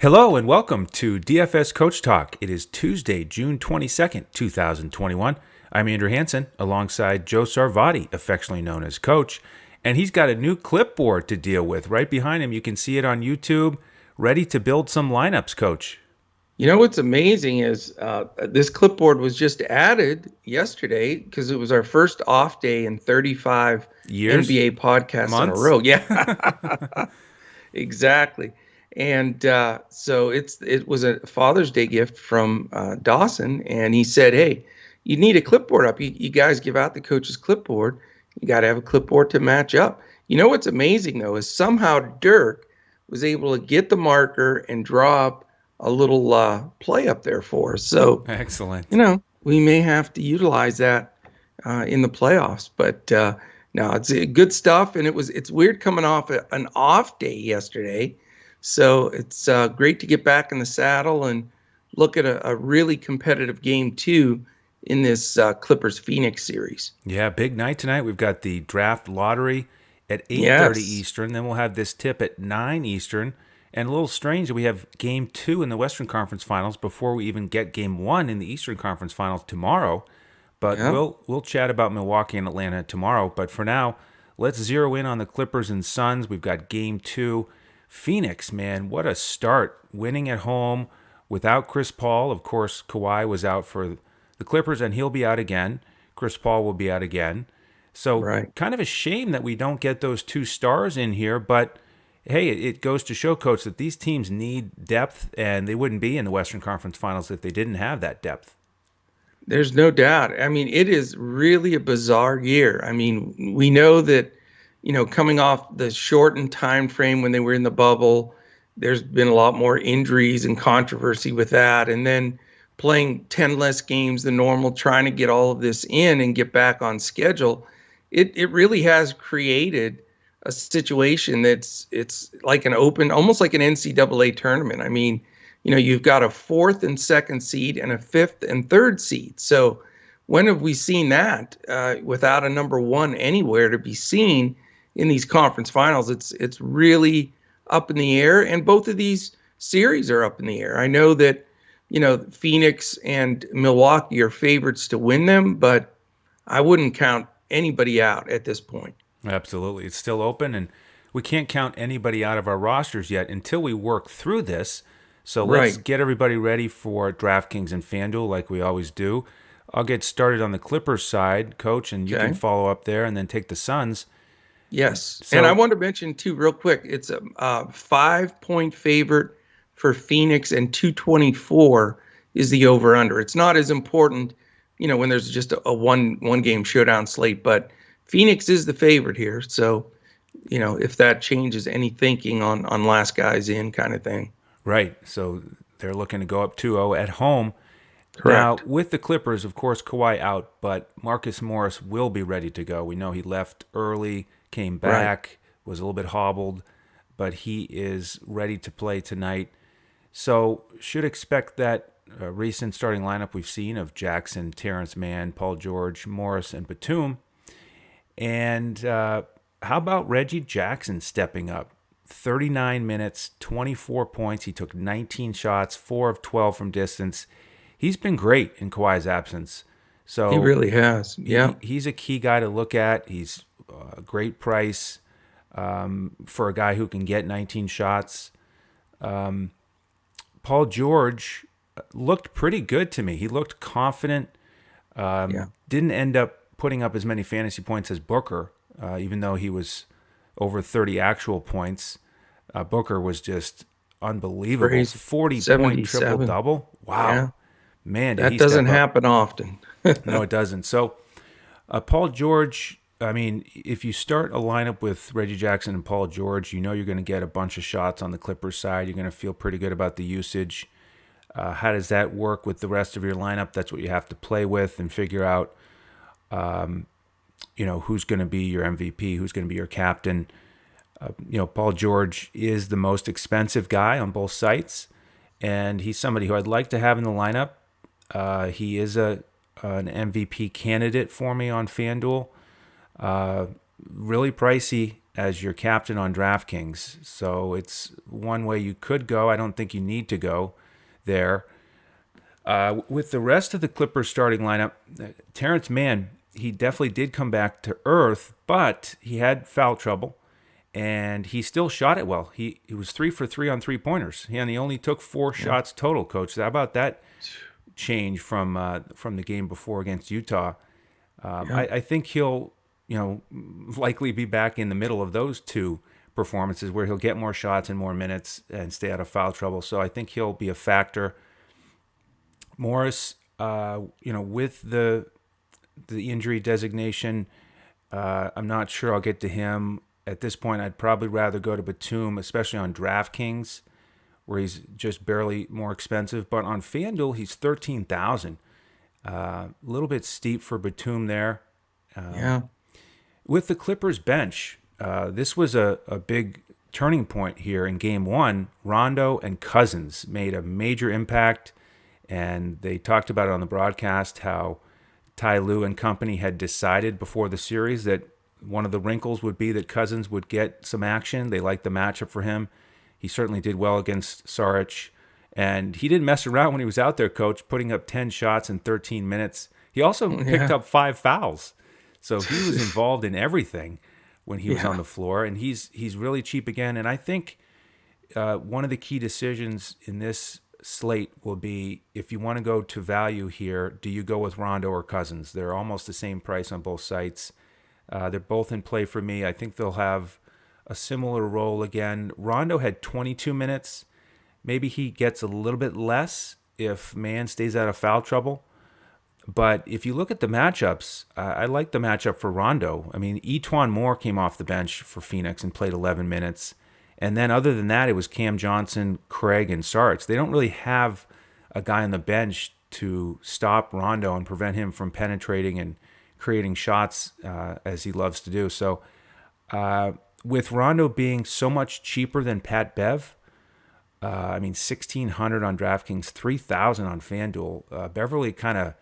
Hello and welcome to DFS Coach Talk. It is Tuesday, June 22nd, 2021. I'm Andrew Hansen alongside Joe Sarvati, affectionately known as Coach, and he's got a new clipboard to deal with. Right behind him, you can see it on YouTube, ready to build some lineups, Coach. You know what's amazing is this clipboard was just added yesterday because it was our first off day in 35 Years? NBA podcasts in a Months? row. Yeah, exactly. And so it was a Father's Day gift from Dawson, and he said, "Hey, you need a clipboard up. You guys give out the coach's clipboard. You got to have a clipboard to match up." You know what's amazing though is somehow Dirk was able to get the marker and draw up a little play up there for us. So, Excellent. we may have to utilize that in the playoffs. But no, it's good stuff. And it's weird coming off an off day yesterday. So it's great to get back in the saddle and look at a really competitive game too in this Clippers Phoenix series. Yeah, big night tonight. We've got the draft lottery at 8:30 Yes. Eastern. Then we'll have this tip at 9 Eastern. And a little strange that we have game 2 in the Western Conference Finals before we even get game 1 in the Eastern Conference Finals tomorrow. But Yeah. we'll chat about Milwaukee and Atlanta tomorrow. But for now, let's zero in on the Clippers and Suns. We've got game 2. Phoenix, man, what a start. Winning at home without Chris Paul. Of course, Kawhi was out for the Clippers, and he'll be out again. Chris Paul will be out again. So Right. kind of a shame that we don't get those two stars in here, but hey, it goes to show, Coach, that these teams need depth, and they wouldn't be in the Western Conference Finals if they didn't have that depth. There's no doubt. I mean, it is really a bizarre year. I mean, we know that, coming off the shortened time frame when they were in the bubble, there's been a lot more injuries and controversy with that. And then playing 10 less games than normal, trying to get all of this in and get back on schedule. It really has created a situation it's like an open, almost like an NCAA tournament. I mean, you've got a fourth and second seed and a fifth and third seed. So when have we seen that without a number one anywhere to be seen in these conference finals? It's really up in the air, and both of these series are up in the air. I know that Phoenix and Milwaukee are favorites to win them, but I wouldn't count anybody out at this point. Absolutely. It's still open, and we can't count anybody out of our rosters yet until we work through this. So let's Right. get everybody ready for DraftKings and FanDuel like we always do. I'll get started on the Clippers side, Coach, and you can Okay. follow up there and then take the Suns. Yes. And I So, want to mention too, real quick, it's a 5 point favorite for Phoenix, and 224 is the over under. It's not as important, when there's just a one game showdown slate, but Phoenix is the favorite here. So, if that changes any thinking on last guys in kind of thing. right. So they're looking to go up 2-0 at home. Now, Correct. with the Clippers, of course, Kawhi out, but Marcus Morris will be ready to go. We know he left early, came Right. back, was a little bit hobbled, but he is ready to play tonight. So, should expect that recent starting lineup we've seen of Jackson, Terrence Mann, Paul George, Morris, and Batum. And how about Reggie Jackson stepping up? 39 minutes, 24 points. He took 19 shots, 4 of 12 from distance. He's been great in Kawhi's absence. He So really has. Yeah. he's a key guy to look at. He's a great price for a guy who can get 19 shots. Paul George looked pretty good to me. He looked confident. Yeah. Didn't end up putting up as many fantasy points as Booker, even though he was over 30 actual points. Booker was just unbelievable. Crazy. 40-point triple 77. double. Wow. Yeah. Man, did That he doesn't step up. happen often. No, it doesn't. So, Paul George, I mean, if you start a lineup with Reggie Jackson and Paul George, you know you're going to get a bunch of shots on the Clippers side. You're going to feel pretty good about the usage. How does that work with the rest of your lineup? That's what you have to play with and figure out, who's going to be your MVP, who's going to be your captain. Paul George is the most expensive guy on both sites, and he's somebody who I'd like to have in the lineup. He is an MVP candidate for me on FanDuel. Really pricey as your captain on DraftKings. So it's one way you could go. I don't think you need to go there. With the rest of the Clippers starting lineup, Terrence Mann, he definitely did come back to earth, but he had foul trouble, and he still shot it well. He was 3 for 3 on 3-pointers, and he only took 4 shots total, Coach. How about that change from the game before against Utah? I think he'll, likely be back in the middle of those two performances where he'll get more shots and more minutes and stay out of foul trouble. So I think he'll be a factor. Morris, with the injury designation, I'm not sure I'll get to him. At this point, I'd probably rather go to Batum, especially on DraftKings, where he's just barely more expensive. But on FanDuel, he's $13,000. A little bit steep for Batum there. With the Clippers bench, this was a big turning point here in Game 1. Rondo and Cousins made a major impact, and they talked about it on the broadcast how Ty Lue and company had decided before the series that one of the wrinkles would be that Cousins would get some action. They liked the matchup for him. He certainly did well against Saric, and he didn't mess around when he was out there, Coach, putting up 10 shots in 13 minutes. He also picked up 5 fouls. So he was involved in everything when he was on the floor, and he's really cheap again. And I think one of the key decisions in this slate will be, if you want to go to value here, do you go with Rondo or Cousins? They're almost the same price on both sites. They're both in play for me. I think they'll have a similar role again. Rondo had 22 minutes. Maybe he gets a little bit less if Mann stays out of foul trouble. But if you look at the matchups, I like the matchup for Rondo. I mean, Etuan Moore came off the bench for Phoenix and played 11 minutes. And then other than that, it was Cam Johnson, Craig, and Saric. They don't really have a guy on the bench to stop Rondo and prevent him from penetrating and creating shots as he loves to do. So with Rondo being so much cheaper than Pat Bev, $1,600 on DraftKings, $3,000 on FanDuel, Beverly kind of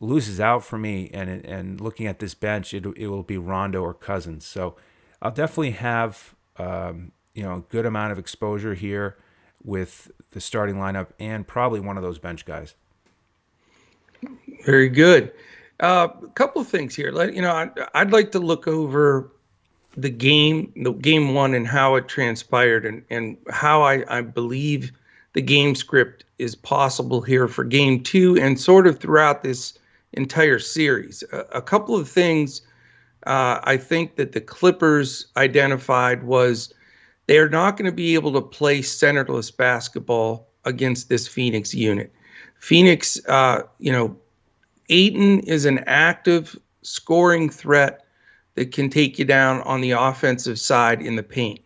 loses out for me, and looking at this bench, it will be Rondo or Cousins. So I'll definitely have a good amount of exposure here with the starting lineup and probably one of those bench guys. Very good. A couple of things here. I'd like to look over the game one and how it transpired, and how I believe the game script is possible here for game 2 and sort of throughout this entire series. A couple of things I think that the Clippers identified was they're not going to be able to play centerless basketball against this Phoenix unit. Phoenix, Ayton is an active scoring threat that can take you down on the offensive side in the paint.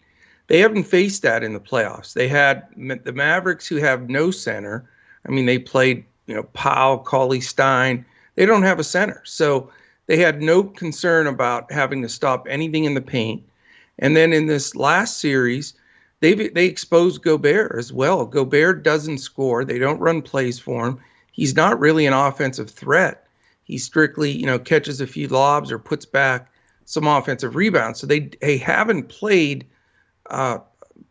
They haven't faced that in the playoffs. They had the Mavericks, who have no center. They played, Powell, Cauley-Stein. They don't have a center. So they had no concern about having to stop anything in the paint. And then in this last series, they exposed Gobert as well. Gobert doesn't score. They don't run plays for him. He's not really an offensive threat. He strictly, catches a few lobs or puts back some offensive rebounds. So they haven't played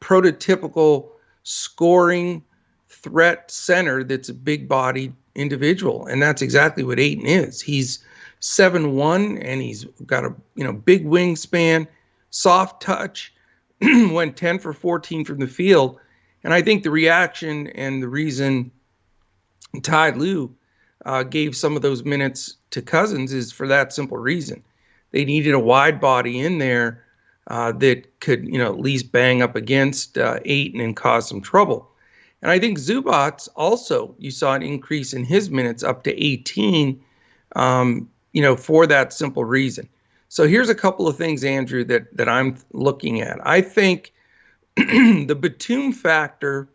prototypical scoring threat center that's a big-bodied individual, and that's exactly what Ayton is. He's 7'1", and he's got a big wingspan, soft touch, went 10 for 14 from the field. And I think the reaction and the reason Ty Lue gave some of those minutes to Cousins is for that simple reason. They needed a wide body in there that could, at least bang up against Ayton and cause some trouble. And I think Zubats also, you saw an increase in his minutes up to 18, for that simple reason. So here's a couple of things, Andrew, that I'm looking at. I think the Batum factor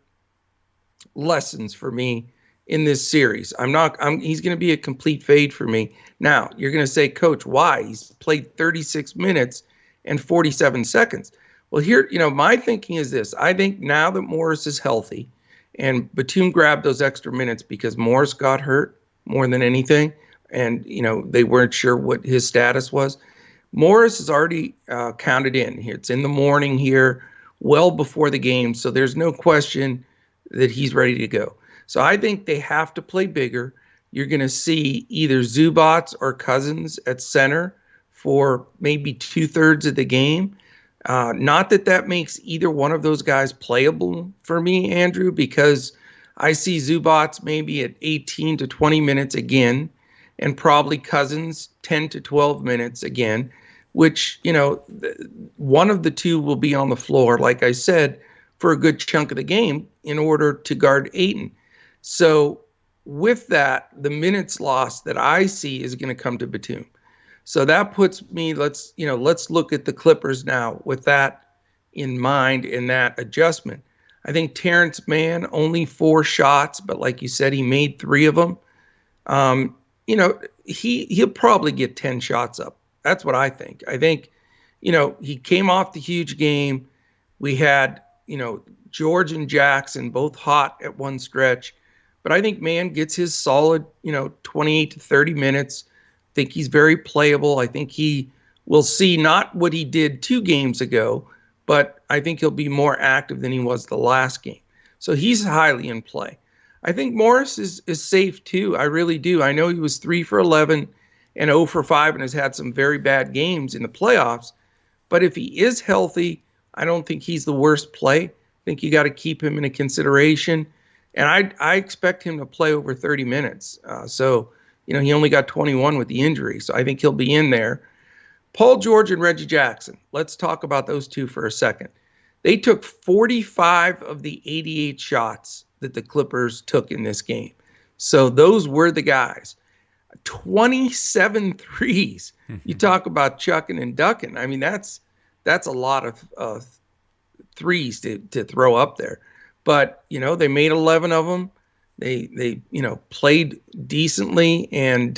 lessens for me in this series. He's going to be a complete fade for me. Now, you're going to say, Coach, why? He's played 36 minutes and 47 seconds. Well, here, my thinking is this. I think now that Morris is healthy, and Batum grabbed those extra minutes because Morris got hurt more than anything, and, they weren't sure what his status was. Morris is already counted in. It's in the morning here, well before the game, so there's no question that he's ready to go. So I think they have to play bigger. You're going to see either Zubats or Cousins at center for maybe 2/3 of the game. Not that that makes either one of those guys playable for me, Andrew, because I see Zubats maybe at 18 to 20 minutes again, and probably Cousins 10 to 12 minutes again, which, one of the two will be on the floor, like I said, for a good chunk of the game in order to guard Ayton. So with that, the minutes lost that I see is going to come to Batum. So that puts me, let's look at the Clippers now with that in mind and that adjustment. I think Terrence Mann, only 4 shots, but like you said, he made 3 of them. He'll probably get 10 shots up. That's what I think. I think, he came off the huge game. We had, George and Jackson both hot at one stretch. But I think Mann gets his solid, 28 to 30 minutes. I think he's very playable. I think he will see not what he did 2 games ago, but I think he'll be more active than he was the last game. So he's highly in play. I think Morris is safe too. I really do. I know he was 3 for 11 and 0 for 5 and has had some very bad games in the playoffs. But if he is healthy, I don't think he's the worst play. I think you got to keep him in a consideration. And I expect him to play over 30 minutes. He only got 21 with the injury, so I think he'll be in there. Paul George and Reggie Jackson. Let's talk about those two for a second. They took 45 of the 88 shots that the Clippers took in this game. So those were the guys. 27 threes. You talk about chucking and ducking. I mean, that's a lot of threes to throw up there. But, they made 11 of them. They played decently. And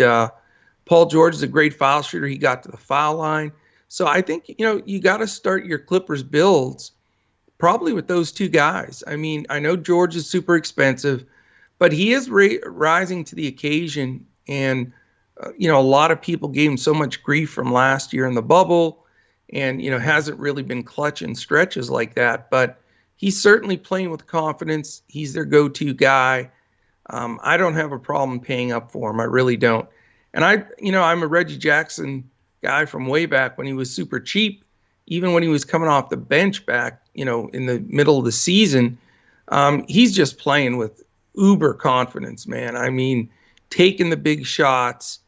Paul George is a great foul shooter. He got to the foul line. So I think, you got to start your Clippers builds probably with those 2 guys. I mean, I know George is super expensive, but he is rising to the occasion. And, a lot of people gave him so much grief from last year in the bubble and, hasn't really been clutch in stretches like that. But he's certainly playing with confidence. He's their go-to guy. I don't have a problem paying up for him. I really don't. And I'm a Reggie Jackson guy from way back when he was super cheap, even when he was coming off the bench back, in the middle of the season. He's just playing with uber confidence, man. I mean, taking the big shots,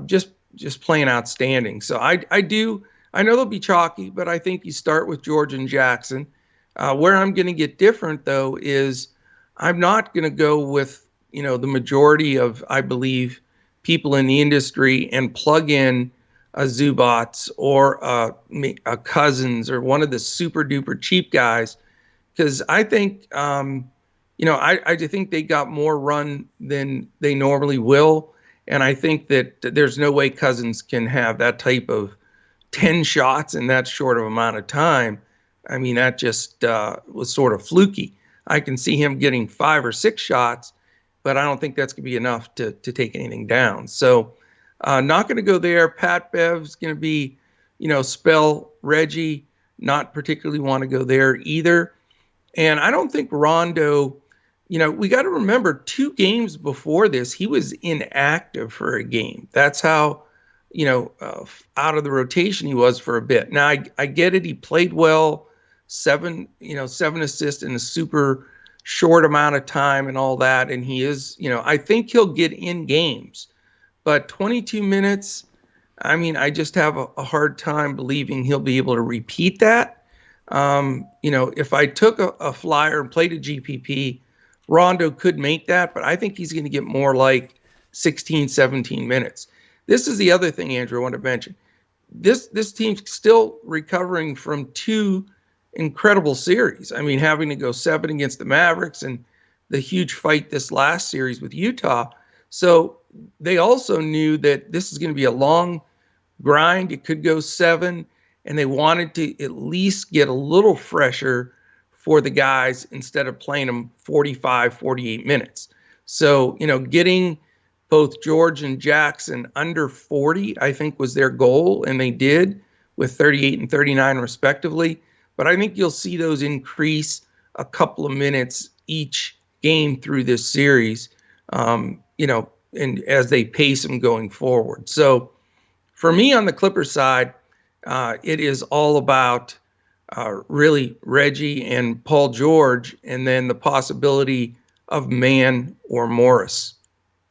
just playing outstanding. So I know they'll be chalky, but I think you start with George and Jackson. Where I'm going to get different, though, is I'm not going to go with, the majority of, I believe, people in the industry and plug in a Zubats or a Cousins or one of the super duper cheap guys, because I think, I think they got more run than they normally will. And I think that there's no way Cousins can have that type of 10 shots in that short of amount of time. I mean, that just was sort of fluky. I can see him getting 5 or 6 shots, but I don't think that's going to be enough to take anything down. So not going to go there. Pat Bev's going to be, spell Reggie. Not particularly want to go there either. And I don't think Rondo, we got to remember 2 games before this, he was inactive for a game. That's how, out of the rotation he was for a bit. Now, I get it. He played well. 7 assists in a super short amount of time and all that. And he is, I think he'll get in games, but 22 minutes, I mean, I just have a hard time believing he'll be able to repeat that. If I took a flyer and played a GPP, Rondo could make that, but I think he's going to get more like 16, 17 minutes. This is the other thing, Andrew, I want to mention. This team's still recovering from 2 incredible series. I mean, having to go 7 against the Mavericks and the huge fight this last series with Utah. So they also knew that this is going to be a long grind. It could go 7, and they wanted to at least get a little fresher for the guys instead of playing them 45, 48 minutes. So, getting both George and Jackson under 40, I think was their goal, and they did with 38 and 39 respectively. But I think you'll see those increase a couple of minutes each game through this series, and as they pace them going forward. So for me on the Clippers side, it is all about really Reggie and Paul George, and then the possibility of Mann or Morris.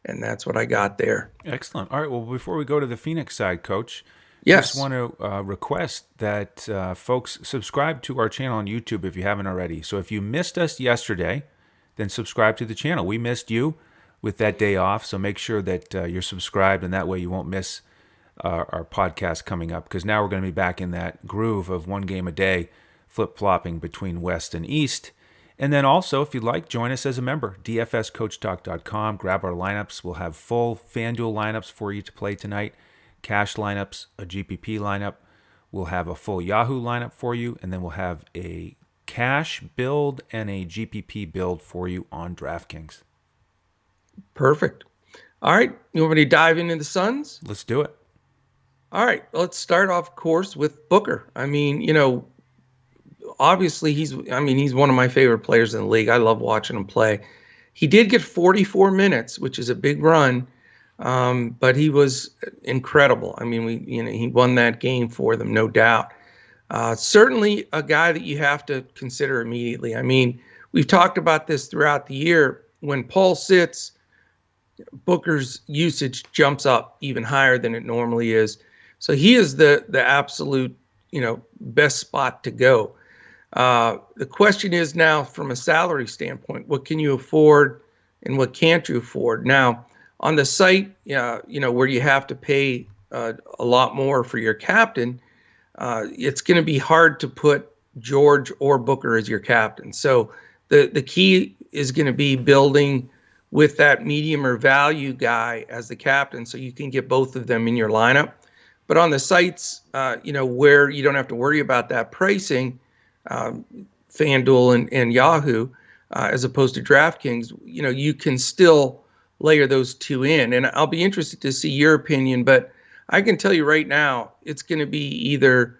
And that's what I got there. Excellent. All right. Well, before we go to the Phoenix side, Coach, just Yes. want to request that folks subscribe to our channel on YouTube if you haven't already. So if you missed us yesterday, then subscribe to the channel. We missed you with that day off, so make sure that you're subscribed, and that way you won't miss our podcast coming up, because now we're going to be back in that groove of one game a day, flip-flopping between West and East. And then also, if you'd like, join us as a member, dfscoachtalk.com. Grab our lineups. We'll have full FanDuel lineups for you to play tonight, cash lineups, a GPP lineup. We'll have a full YAHOO lineup for you, and then we'll have a cash build and a GPP build for you on DraftKings. Perfect. All right. You want me to dive into the Suns? Let's do it. All right. Let's start off, of course, with Booker. I mean, obviously he's one of my favorite players in the league. I love watching him play. He did get 44 minutes, which is a big run, but he was incredible. I mean, he won that game for them, no doubt. Certainly a guy that you have to consider immediately. I mean, we've talked about this throughout the year. When Paul sits, Booker's usage jumps up even higher than it normally is. So he is the absolute, best spot to go. The question is now, from a salary standpoint, what can you afford and what can't you afford? Now, on the site, where you have to pay a lot more for your captain, it's going to be hard to put George or Booker as your captain. So the key is going to be building with that medium or value guy as the captain, so you can get both of them in your lineup. But on the sites, where you don't have to worry about that pricing, FanDuel and Yahoo, as opposed to DraftKings, you can still layer those two in. And I'll be interested to see your opinion, but I can tell you right now, it's going to be either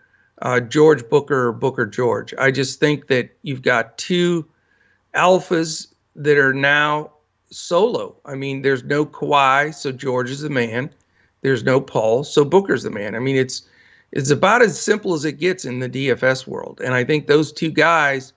George Booker or Booker George. I just think that you've got two alphas that are now solo. I mean, there's no Kawhi, so George is the man. There's no Paul, so Booker's the man. I mean, it's about as simple as it gets in the DFS world. And I think those two guys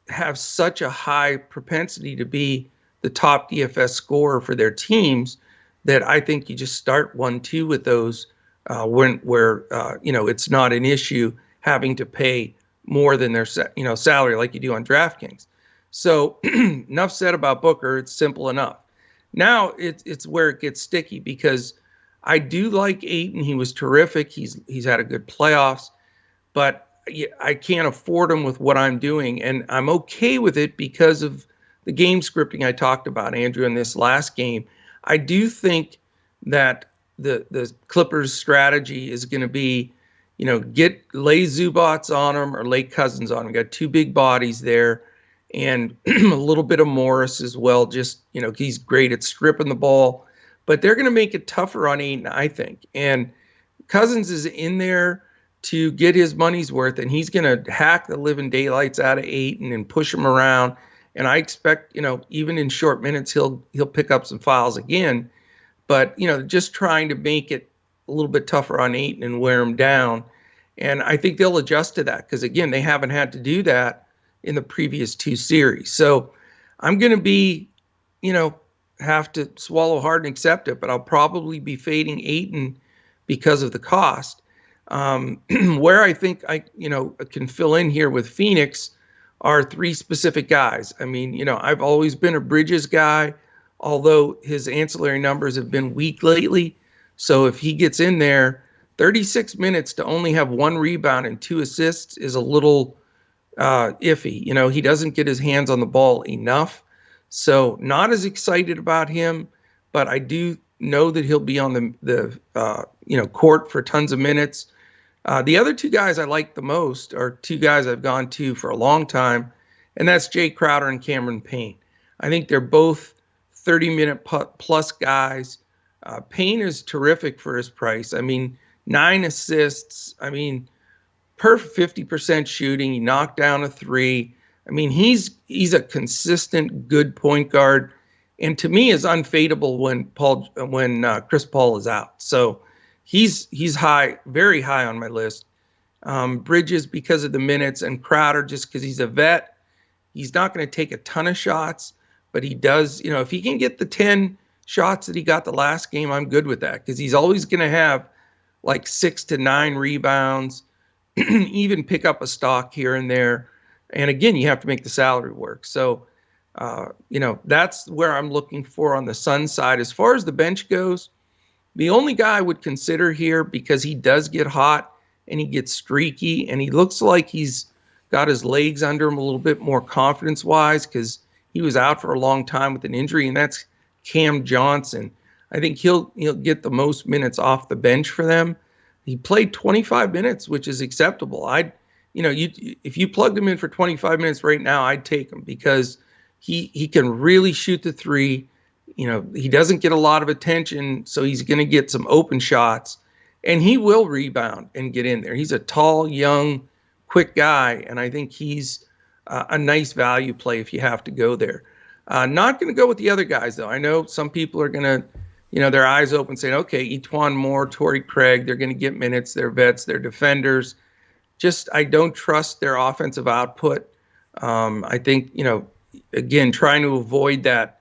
have such a high propensity to be the top DFS scorer for their teams that I think you just start 1-2 with those where it's not an issue having to pay more than their salary like you do on DraftKings. So enough said about Booker. It's simple enough. Now it's where it gets sticky, because I do like Ayton. He was terrific. He's had a good playoffs, but I can't afford him with what I'm doing, and I'm okay with it because of the game scripting I talked about, Andrew, in this last game. I do think that the Clippers' strategy is going to be, lay Zubats on him or lay Cousins on him. Got two big bodies there, and a little bit of Morris as well. Just, he's great at stripping the ball. But they're going to make it tougher on Ayton, I think. And Cousins is in there to get his money's worth, and he's going to hack the living daylights out of Ayton and push him around. And I expect, even in short minutes, he'll pick up some fouls again. But, just trying to make it a little bit tougher on Ayton and wear him down. And I think they'll adjust to that because, again, they haven't had to do that in the previous two series. So I'm going to be, have to swallow hard and accept it, but I'll probably be fading Ayton because of the cost. Where I think I can fill in here with Phoenix are three specific guys. I mean, I've always been a Bridges guy, although his ancillary numbers have been weak lately. So if he gets in there, 36 minutes to only have 1 rebound and 2 assists is a little iffy. He doesn't get his hands on the ball enough. So not as excited about him, but I do know that he'll be on the court for tons of minutes. The other two guys I like the most are two guys I've gone to for a long time, and that's Jay Crowder and Cameron Payne. I think they're both 30-minute plus guys Payne is terrific for his price. I mean, 9 assists. I mean, per 50% shooting. He knocked down a three. I mean, he's a consistent good point guard, and to me is unfadable when Chris Paul is out. So he's high, very high on my list. Bridges because of the minutes, and Crowder just because he's a vet. He's not going to take a ton of shots, but he does. If he can get the 10 shots that he got the last game, I'm good with that because he's always going to have like 6 to 9 rebounds, even pick up a stock here and there. And again, you have to make the salary work. So, that's where I'm looking for on the Sun side. As far as the bench goes, the only guy I would consider here, because he does get hot and he gets streaky and he looks like he's got his legs under him a little bit more confidence wise because he was out for a long time with an injury, and that's Cam Johnson. I think he'll get the most minutes off the bench for them. He played 25 minutes, which is acceptable. If you plugged him in for 25 minutes right now, I'd take him because he can really shoot the three. He doesn't get a lot of attention, so he's going to get some open shots, and he will rebound and get in there. He's a tall, young, quick guy, and I think he's a nice value play if you have to go there. Not going to go with the other guys, though. I know some people are going to, their eyes open saying, okay, Etuan Moore, Torrey Craig, they're going to get minutes. They're vets. They're defenders. Just I don't trust their offensive output. I think, again, trying to avoid that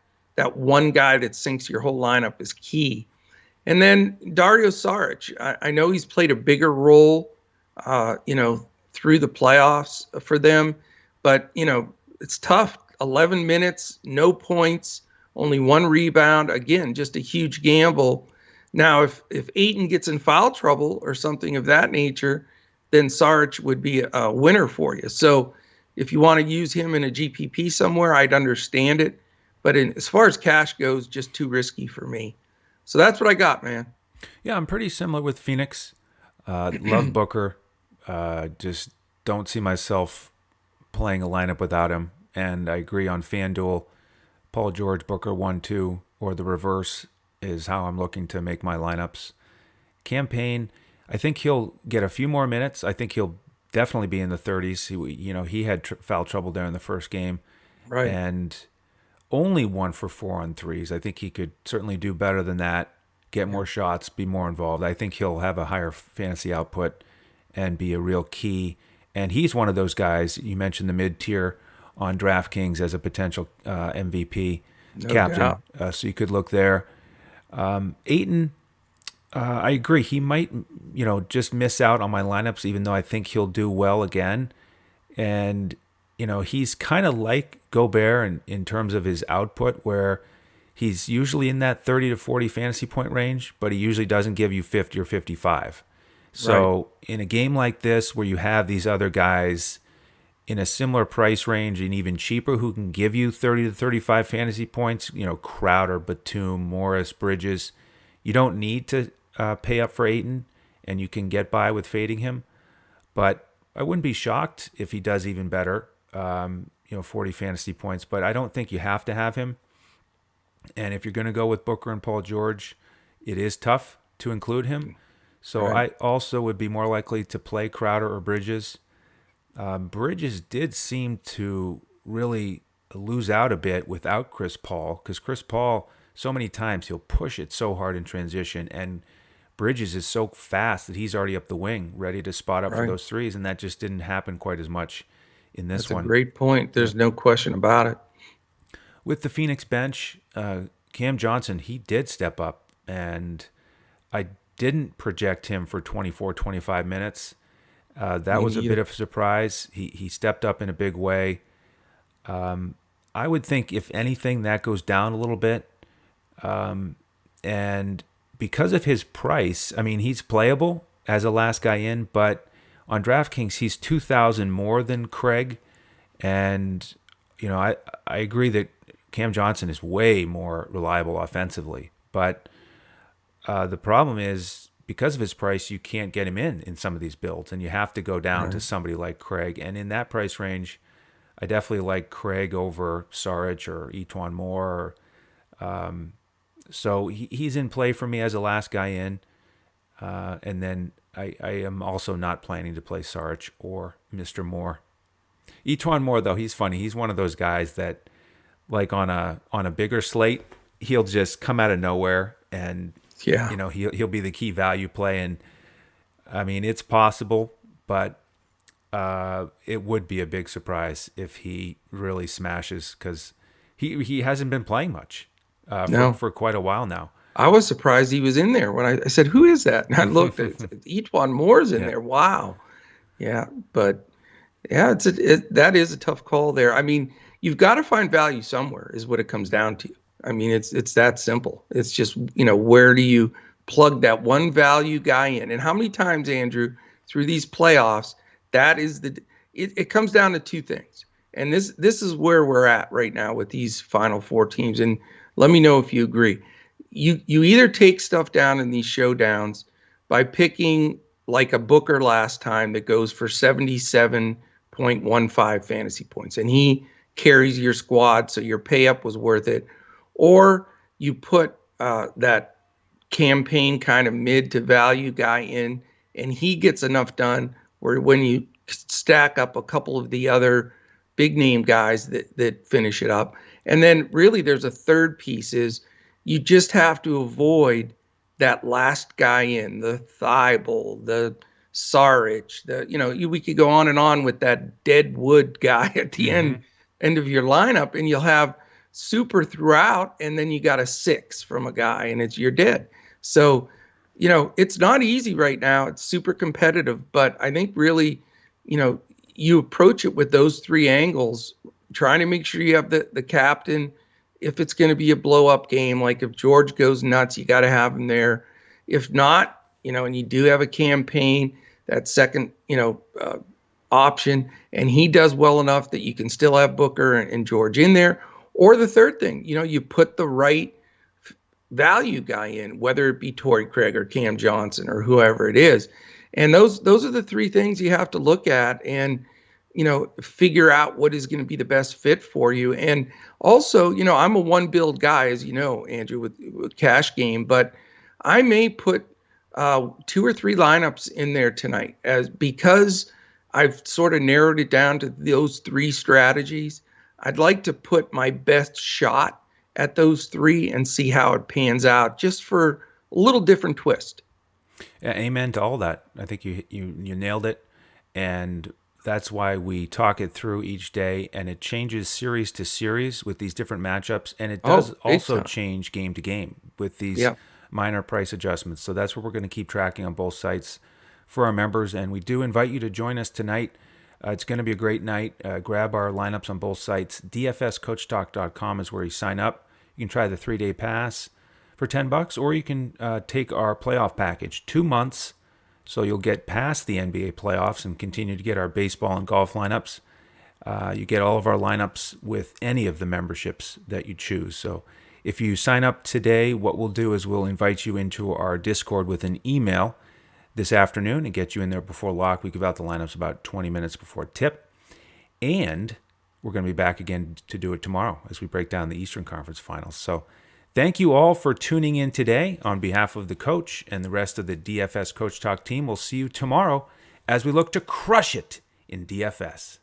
one guy that sinks your whole lineup is key. And then Dario Saric, I know he's played a bigger role, through the playoffs for them, but it's tough. 11 minutes, no points, only 1 rebound. Again, just a huge gamble. Now, if Ayton gets in foul trouble or something of that nature, then Saric would be a winner for you. So if you want to use him in a GPP somewhere, I'd understand it. But as far as cash goes, just too risky for me. So that's what I got, man. Yeah, I'm pretty similar with Phoenix. Love Booker. Just don't see myself playing a lineup without him. And I agree on FanDuel. Paul George, Booker 1-2, or the reverse is how I'm looking to make my lineups. Cam Payne, I think he'll get a few more minutes. I think he'll definitely be in the 30s. He had foul trouble there in the first game. Right. And only 1 for 4 on threes. I think he could certainly do better than that, get more shots, be more involved. I think he'll have a higher fantasy output and be a real key. And he's one of those guys, you mentioned the mid-tier on DraftKings as a potential MVP captain. So you could look there. Ayton, I agree. He might, just miss out on my lineups, even though I think he'll do well again. And, he's kind of like Gobert in terms of his output, where he's usually in that 30 to 40 fantasy point range, but he usually doesn't give you 50 or 55. So in a game like this, where you have these other guys in a similar price range and even cheaper who can give you 30 to 35 fantasy points, Crowder, Batum, Morris, Bridges, you don't need to pay up for Ayton, and you can get by with fading him. But I wouldn't be shocked if he does even better, 40 fantasy points. But I don't think you have to have him. And if you're going to go with Booker and Paul George, it is tough to include him. So I also would be more likely to play Crowder or Bridges. Bridges did seem to really lose out a bit without Chris Paul, because Chris Paul, so many times he'll push it so hard in transition, and Bridges is so fast that he's already up the wing, ready to spot up for those threes, and that just didn't happen quite as much in this one. That's a great point. There's no question about it. With the Phoenix bench, Cam Johnson, he did step up, and I didn't project him for 24, 25 minutes. That was a bit of a surprise. He stepped up in a big way. I would think, if anything, that goes down a little bit. And because of his price, I mean, he's playable as a last guy in, but on DraftKings, he's $2,000 more than Craig. And, I agree that Cam Johnson is way more reliable offensively. But the problem is, because of his price, you can't get him in some of these builds, and you have to go down to somebody like Craig. And in that price range, I definitely like Craig over Saric or Etuan Moore. So he's in play for me as a last guy in. And then I am also not planning to play Sarge or Mr. Moore. Etwan Moore, though, he's funny. He's one of those guys that, like on a bigger slate, he'll just come out of nowhere, and Yeah. he'll be the key value play. And I mean, it's possible, but it would be a big surprise if he really smashes, because he hasn't been playing much No. for quite a while now. I was surprised he was in there when I said, "Who is that?" And I looked. Etwan Moore's in Yeah. there. Wow. Yeah, but yeah, that is a tough call there. I mean, you've got to find value somewhere, is what it comes down to. I mean, it's that simple. It's just, where do you plug that one value guy in? And how many times, Andrew, through these playoffs, it comes down to two things. And this is where we're at right now with these final four teams. And let me know if you agree. You either take stuff down in these showdowns by picking like a Booker last time that goes for 77.15 fantasy points, and he carries your squad, so your pay up was worth it. Or you put that campaign kind of mid to value guy in, and he gets enough done where when you stack up a couple of the other big name guys that finish it up. And then really there's a third piece is you just have to avoid that last guy in, the Thibault, the Saric, we could go on and on with that dead wood guy at the end of your lineup, and you'll have super throughout, and then you got a 6 from a guy, and you're dead. So, it's not easy right now. It's super competitive, but I think really, you approach it with those three angles, trying to make sure you have the captain. If it's going to be a blow-up game, like if George goes nuts, you got to have him there. If not, and you do have a campaign, that second, option, and he does well enough that you can still have Booker and George in there. Or the third thing, you put the right value guy in, whether it be Torrey Craig or Cam Johnson or whoever it is. And those are the three things you have to look at and, figure out what is going to be the best fit for you. And also, I'm a one build guy, as you know, Andrew, with cash game, but I may put 2 or 3 lineups in there tonight because I've sort of narrowed it down to those 3 strategies. I'd like to put my best shot at those 3 and see how it pans out, just for a little different twist. Yeah, amen to all that. I think you nailed it, and that's why we talk it through each day, and it changes series to series with these different matchups, and it does also change game to game with these minor price adjustments. So that's what we're going to keep tracking on both sites for our members, and we do invite you to join us tonight. It's going to be a great night. Grab our lineups on both sites. DFSCoachTalk.com is where you sign up. You can try the 3-day pass for $10, or you can take our playoff package, 2 months, so you'll get past the NBA playoffs and continue to get our baseball and golf lineups. You get all of our lineups with any of the memberships that you choose. So if you sign up today, what we'll do is we'll invite you into our Discord with an email this afternoon and get you in there before lock. We give out the lineups about 20 minutes before tip. And we're going to be back again to do it tomorrow as we break down the Eastern Conference Finals. So thank you all for tuning in today. On behalf of the coach and the rest of the DFS Coach Talk team, we'll see you tomorrow as we look to crush it in DFS.